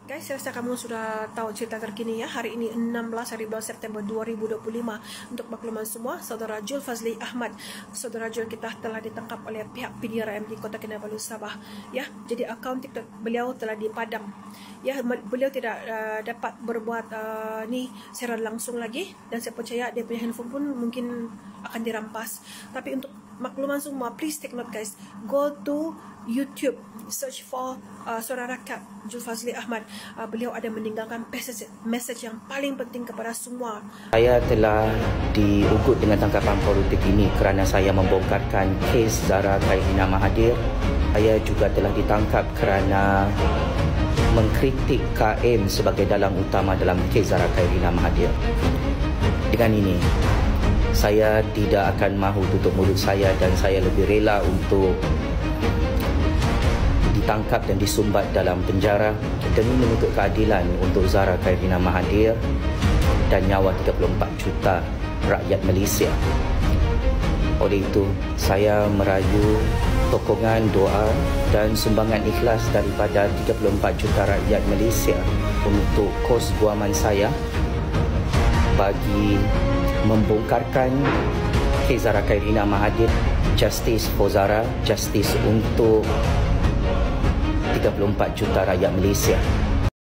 Guys, saya rasa kamu sudah tahu cerita terkini ya. Hari ini 16 hari bulan September 2025. Untuk makluman semua, Saudara Zulfazli Ahmad, Saudara Jul kita telah ditangkap oleh pihak PDRM di Kota Kinabalu, Sabah. Ya, jadi akaun TikTok beliau telah dipadam. Ya, beliau tidak dapat berbuat ni secara langsung lagi, dan saya percaya dia punya handphone pun mungkin akan dirampas. Tapi untuk makluman semua, please take note guys. Go to YouTube, search for Saudara Kap Zulfazli Ahmad. Beliau ada meninggalkan message yang paling penting kepada semua. Saya telah diugut dengan tangkapan politik ini kerana saya membongkarkan kes Zahra Khairlina Mahathir. Saya juga telah ditangkap kerana mengkritik KM sebagai dalang utama dalam kes Zahra Khairlina Mahathir. Dengan ini, saya tidak akan mahu tutup mulut saya dan saya lebih rela untuk ditangkap dan disumbat dalam penjara demi menuntut keadilan untuk Zahra Khairlina Mahathir dan nyawa 34 juta rakyat Malaysia. Oleh itu, saya merayu sokongan, doa dan sumbangan ikhlas daripada 34 juta rakyat Malaysia untuk kos guaman saya bagi membongkarkan kes Zahra Khairlina Mahathir. Justice for Zahra, justice untuk 34 juta rakyat Malaysia.